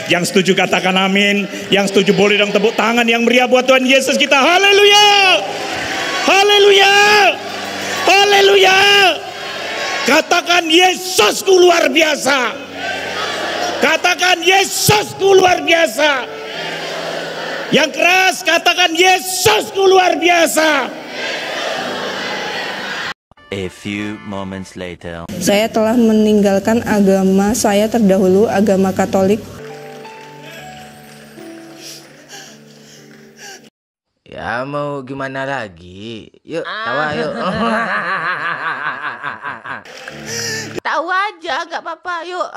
Yang setuju katakan amin. Yang setuju boleh dong tepuk tangan yang meriah buat Tuhan Yesus kita. Haleluya. Haleluya. Haleluya. Katakan Yesusku luar biasa. Katakan Yesusku luar biasa. Yang keras katakan Yesusku luar biasa. A few moments later. Saya telah meninggalkan agama saya terdahulu, agama Katolik. Ya mau gimana lagi? Yuk, tawa yuk. Tahu aja, gak apa-apa, yuk.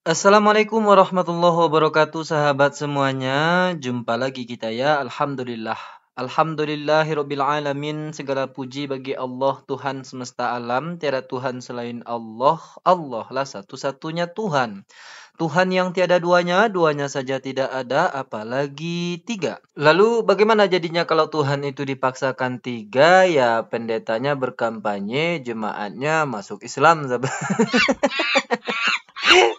Assalamualaikum warahmatullahi wabarakatuh, sahabat semuanya. Jumpa lagi kita ya. Alhamdulillah. Alhamdulillahirabbil alamin. Segala puji bagi Allah Tuhan semesta alam. Tiada Tuhan selain Allah. Allah lah satu-satunya Tuhan. Tuhan yang tiada duanya, duanya saja tidak ada, apalagi tiga. Lalu bagaimana jadinya kalau Tuhan itu dipaksakan tiga? Ya pendetanya berkampanye, jemaatnya masuk Islam.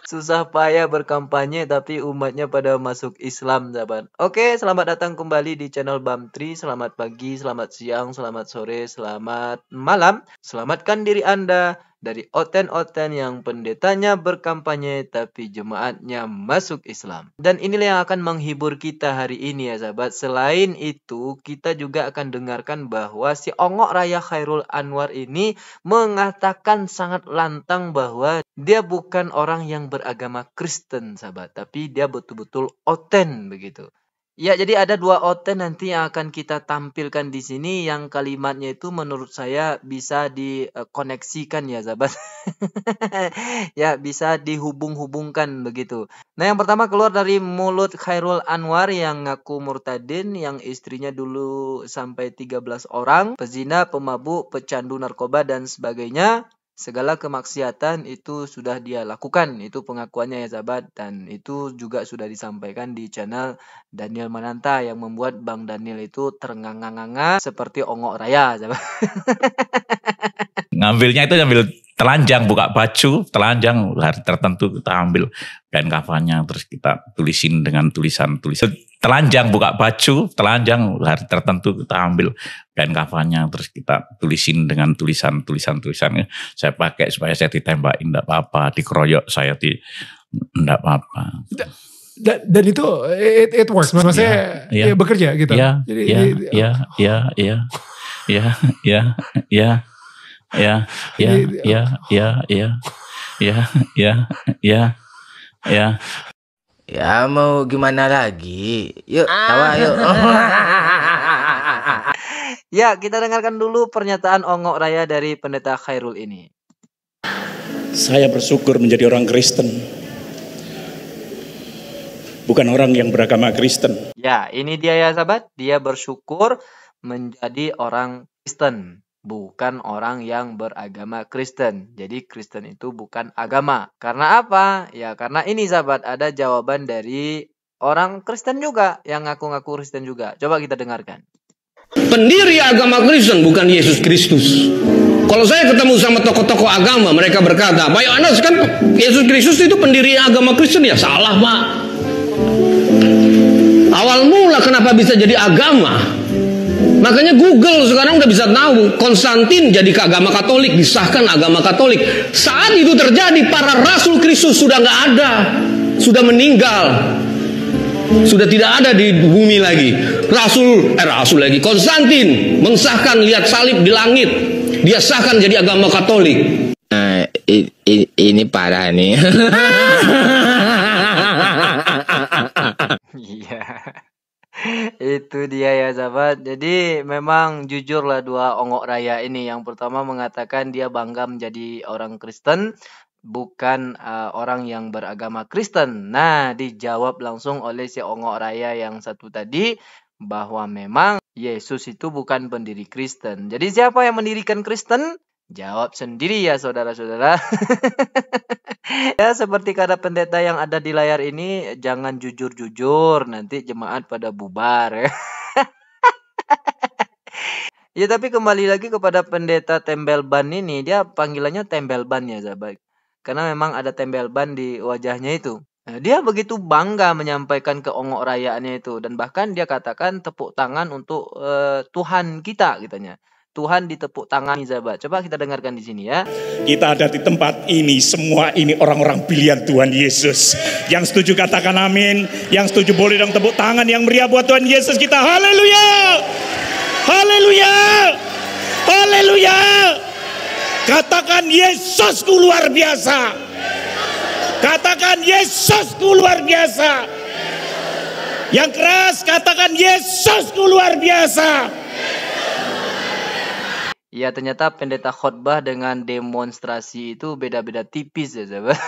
Susah payah berkampanye tapi umatnya pada masuk Islam, sahabat. Oke, selamat datang kembali di channel Bamtri. Selamat pagi, selamat siang, selamat sore, selamat malam. Selamatkan diri Anda dari oten-oten yang pendetanya berkampanye tapi jemaatnya masuk Islam. Dan inilah yang akan menghibur kita hari ini ya sahabat. Selain itu kita juga akan dengarkan bahwa si Ongok Raya Khairul Anwar ini mengatakan sangat lantang bahwa dia bukan orang yang beragama Kristen sahabat. Tapi dia betul-betul oten begitu. Ya, jadi ada dua oten nanti yang akan kita tampilkan di sini yang kalimatnya itu menurut saya bisa dikoneksikan ya, sahabat. Ya, bisa dihubung-hubungkan begitu. Nah, yang pertama keluar dari mulut Khairul Anwar yang ngaku murtadin, yang istrinya dulu sampai 13 orang, pezina, pemabuk, pecandu narkoba dan sebagainya. Segala kemaksiatan itu sudah dia lakukan. Itu pengakuannya ya sahabat. Dan itu juga sudah disampaikan di channel Daniel Mananta yang membuat Bang Daniel itu ternganga-nganga seperti Ongok Raya sahabat. Ngambilnya itu ngambil telanjang, buka baju, telanjang, hari tertentu kita ambil kain kafannya, terus kita tulisin dengan tulisan-tulisan. Telanjang, buka baju, telanjang, hari tertentu kita ambil kain kafannya, terus kita tulisin dengan tulisan-tulisannya. Saya pakai supaya saya ditembakin, enggak apa-apa, dikeroyok saya enggak apa-apa. Dan itu it works, maksudnya ya bekerja gitu. Ya mau gimana lagi? Yuk, tawa yuk. Ya, kita dengarkan dulu pernyataan Ongok Raya dari Pendeta Khairul ini. Saya bersyukur menjadi orang Kristen. Bukan orang yang beragama Kristen. Ya, ini dia ya sahabat. Dia bersyukur menjadi orang Kristen. Bukan orang yang beragama Kristen. Jadi Kristen itu bukan agama. Karena apa? Ya karena ini sahabat, ada jawaban dari orang Kristen juga yang ngaku-ngaku Kristen juga. Coba kita dengarkan. Pendiri agama Kristen bukan Yesus Kristus. Kalau saya ketemu sama tokoh-tokoh agama, mereka berkata, "Pak Yohanes kan Yesus Kristus itu pendiri agama Kristen." Ya salah, Pak. Awal mula kenapa bisa jadi agama? Makanya Google sekarang udah bisa tahu Konstantin jadi ke agama Katolik, disahkan agama Katolik. Saat itu terjadi, para rasul Kristus sudah nggak ada, sudah meninggal, sudah tidak ada di bumi lagi. Rasul lagi. Konstantin mensahkan, lihat salib di langit, dia sahkan jadi agama Katolik. Ini parah nih. Iya. Itu dia ya sahabat. Jadi memang jujurlah dua Ongok Raya ini. Yang pertama mengatakan dia bangga menjadi orang Kristen, bukan orang yang beragama Kristen. Nah, dijawab langsung oleh si Ongok Raya yang satu tadi bahwa memang Yesus itu bukan pendiri Kristen. Jadi siapa yang mendirikan Kristen? Jawab sendiri ya saudara-saudara. Ya seperti kata pendeta yang ada di layar ini, jangan jujur-jujur, nanti jemaat pada bubar ya. Ya tapi kembali lagi kepada pendeta tembel ban ini, dia panggilannya tembel ban ya sahabat. Karena memang ada tembel ban di wajahnya itu. Nah, dia begitu bangga menyampaikan keongok rayaannya itu. Dan bahkan dia katakan tepuk tangan untuk Tuhan kita katanya. Tuhan ditepuk tangan sahabat. Coba kita dengarkan di sini ya. Kita ada di tempat ini, semua ini orang-orang pilihan Tuhan Yesus. Yang setuju katakan amin. Yang setuju boleh dong tepuk tangan yang meriah buat Tuhan Yesus kita. Haleluya. Haleluya. Haleluya. Katakan Yesusku luar biasa. Katakan Yesusku luar biasa. Yang keras katakan Yesusku luar biasa. Ya ternyata pendeta khotbah dengan demonstrasi itu beda-beda tipis ya sahabat.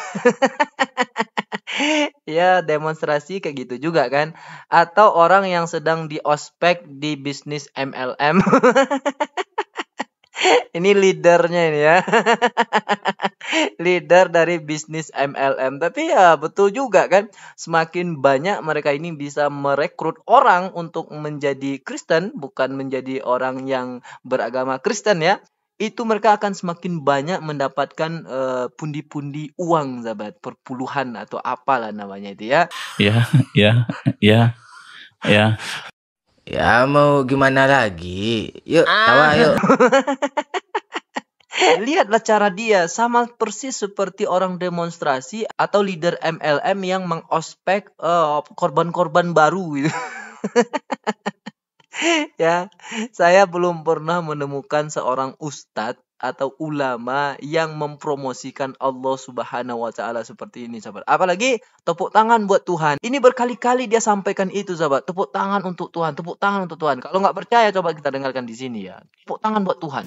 Ya demonstrasi kayak gitu juga kan. Atau orang yang sedang di ospek di bisnis MLM. Ini leadernya ini ya. Leader dari bisnis MLM. Tapi ya betul juga kan. Semakin banyak mereka ini bisa merekrut orang untuk menjadi Kristen. Bukan menjadi orang yang beragama Kristen ya. Itu mereka akan semakin banyak mendapatkan pundi-pundi uang sahabat. Perpuluhan atau apalah namanya itu ya. Ya. Ya mau gimana lagi? Yuk tawa yuk. Lihatlah cara dia sama persis seperti orang demonstrasi atau leader MLM yang mengospek korban-korban baru gitu. Ya, saya belum pernah menemukan seorang ustadz atau ulama yang mempromosikan Allah Subhanahu wa taala seperti ini sahabat. Apalagi tepuk tangan buat Tuhan. Ini berkali-kali dia sampaikan itu sahabat. Tepuk tangan untuk Tuhan, tepuk tangan untuk Tuhan. Kalau nggak percaya coba kita dengarkan di sini ya. Tepuk tangan buat Tuhan.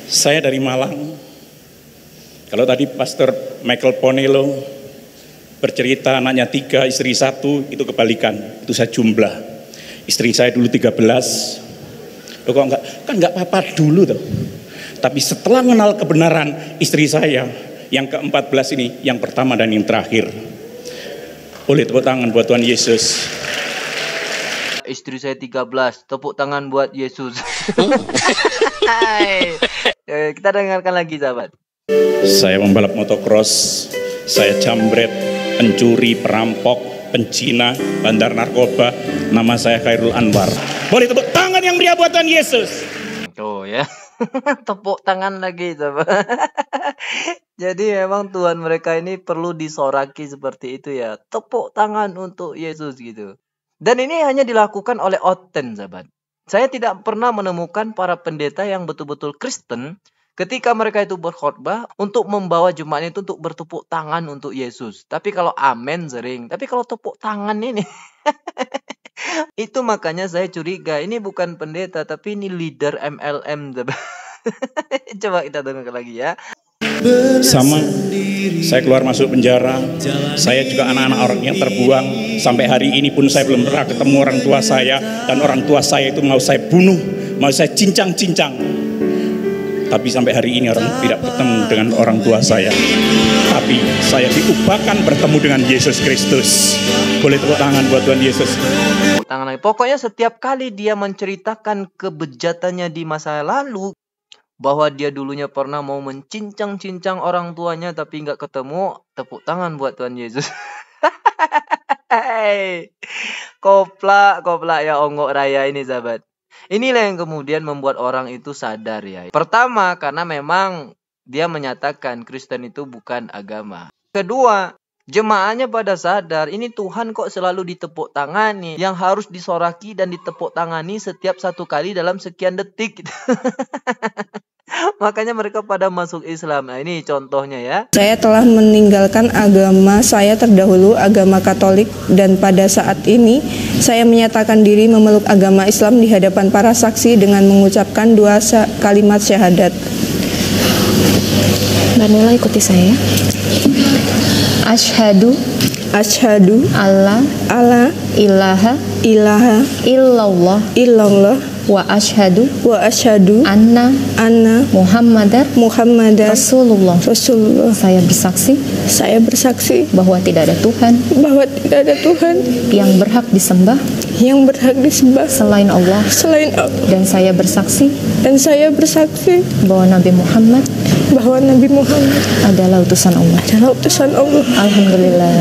Saya dari Malang. Kalau tadi Pastor Michael Ponelo bercerita anaknya 3, istri 1, itu kebalikan. Itu saya jumlah. Istri saya dulu 13. Loh kok enggak? Kan enggak apa-apa dulu tuh. Tapi setelah mengenal kebenaran, istri saya yang ke-14 ini, yang pertama dan yang terakhir. Boleh tepuk tangan buat Tuhan Yesus. Istri saya 13, tepuk tangan buat Yesus. Kita dengarkan lagi sahabat. Saya membalap motocross, saya jambret, pencuri, perampok, pencina, bandar narkoba. Nama saya Khairul Anwar. Boleh tepuk tangan yang meriah buat Tuhan Yesus. Oh ya. Tepuk tangan lagi sahabat. Jadi memang Tuhan mereka ini perlu disoraki seperti itu ya. Tepuk tangan untuk Yesus gitu. Dan ini hanya dilakukan oleh Oten sahabat. Saya tidak pernah menemukan para pendeta yang betul-betul Kristen ketika mereka itu berkhotbah untuk membawa jemaat itu untuk bertepuk tangan untuk Yesus. Tapi kalau amin sering. Tapi kalau tepuk tangan ini itu makanya saya curiga ini bukan pendeta tapi ini leader MLM. Coba kita dengar lagi ya. Sama, saya keluar masuk penjara. Saya juga anak-anak orang yang terbuang. Sampai hari ini pun saya belum pernah ketemu orang tua saya. Dan orang tua saya itu mau saya bunuh, mau saya cincang-cincang. Tapi sampai hari ini orang tidak bertemu dengan orang tua saya. Tapi saya diubahkan bertemu dengan Yesus Kristus. Boleh tepuk tangan buat Tuhan Yesus. Tangan lagi. Pokoknya setiap kali dia menceritakan kebejatannya di masa lalu, bahwa dia dulunya pernah mau mencincang-cincang orang tuanya tapi nggak ketemu, tepuk tangan buat Tuhan Yesus. Koplak ya ongok raya ini sahabat. Inilah yang kemudian membuat orang itu sadar ya. Pertama karena memang dia menyatakan Kristen itu bukan agama. Kedua, jemaahnya pada sadar ini Tuhan kok selalu ditepuk tangani, yang harus disoraki dan ditepuk tangani setiap 1 kali dalam sekian detik. Makanya mereka pada masuk Islam. Nah ini contohnya ya. Saya telah meninggalkan agama saya terdahulu, agama Katolik, dan pada saat ini saya menyatakan diri memeluk agama Islam di hadapan para saksi dengan mengucapkan 2 kalimat syahadat. Mbak Nela ikuti saya. Asyhadu alla ilaha illallah wa asyhadu anna Muhammadar Rasulullah. Saya bersaksi bahwa tidak ada Tuhan yang berhak disembah yang berhak disembah selain Allah. Dan saya bersaksi bahwa Nabi Muhammad adalah utusan Allah. Alhamdulillah.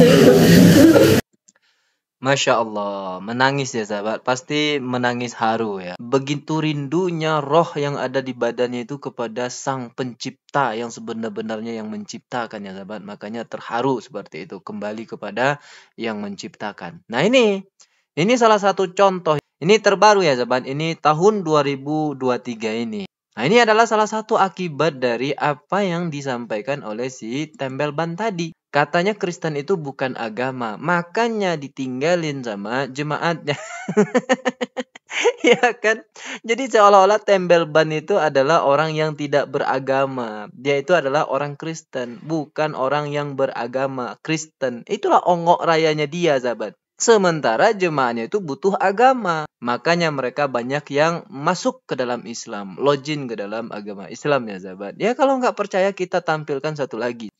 Masya Allah, menangis ya sahabat, pasti menangis haru ya. Begitu rindunya roh yang ada di badannya itu kepada sang pencipta yang sebenar-benarnya yang menciptakan ya sahabat. Makanya terharu seperti itu, kembali kepada yang menciptakan. Nah ini salah satu contoh, ini terbaru ya sahabat, ini tahun 2023 ini. Nah ini adalah salah satu akibat dari apa yang disampaikan oleh si tembel ban tadi. Katanya Kristen itu bukan agama, makanya ditinggalin sama jemaatnya. Ya kan? Jadi seolah-olah tembel ban itu adalah orang yang tidak beragama. Dia itu adalah orang Kristen, bukan orang yang beragama. Kristen, itulah ongok rayanya dia sahabat. Sementara jemaahnya itu butuh agama. Makanya mereka banyak yang masuk ke dalam Islam, login ke dalam agama Islam ya sahabat. Ya kalau nggak percaya kita tampilkan satu lagi.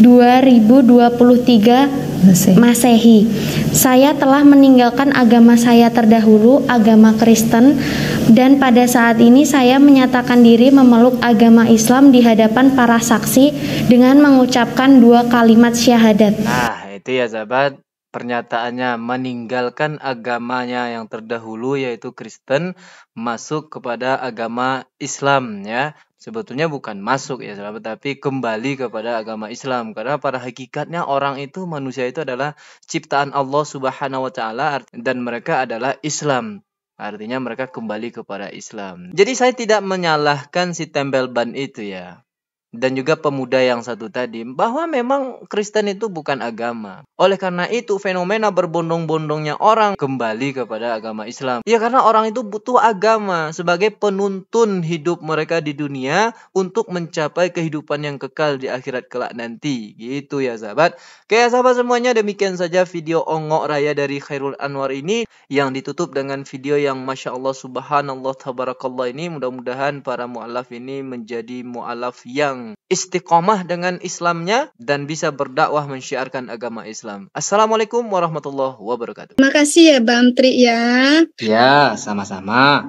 2023 Masehi. Saya telah meninggalkan agama saya terdahulu, agama Kristen, dan pada saat ini saya menyatakan diri memeluk agama Islam di hadapan para saksi dengan mengucapkan 2 kalimat syahadat. Nah, itu ya sahabat, pernyataannya meninggalkan agamanya yang terdahulu yaitu Kristen, masuk kepada agama Islam ya. Sebetulnya bukan masuk ya sahabat, tapi kembali kepada agama Islam. Karena pada hakikatnya orang itu, manusia itu adalah ciptaan Allah Subhanahu wa Ta'ala, dan mereka adalah Islam. Artinya mereka kembali kepada Islam. Jadi saya tidak menyalahkan si tembel ban itu ya, dan juga pemuda yang satu tadi, bahwa memang Kristen itu bukan agama. Oleh karena itu fenomena berbondong-bondongnya orang kembali kepada agama Islam. Ya karena orang itu butuh agama sebagai penuntun hidup mereka di dunia untuk mencapai kehidupan yang kekal di akhirat kelak nanti. Gitu ya sahabat. Oke ya sahabat semuanya, demikian saja video ongok raya dari Khairul Anwar ini, yang ditutup dengan video yang Masya Allah Subhanallah Tabarakallah ini. Mudah-mudahan para mu'alaf ini menjadi mu'alaf yang istiqomah dengan Islamnya dan bisa berdakwah mensyiarkan agama Islam. Assalamualaikum warahmatullahi wabarakatuh. Makasih ya Bang Tri ya. Ya, sama-sama.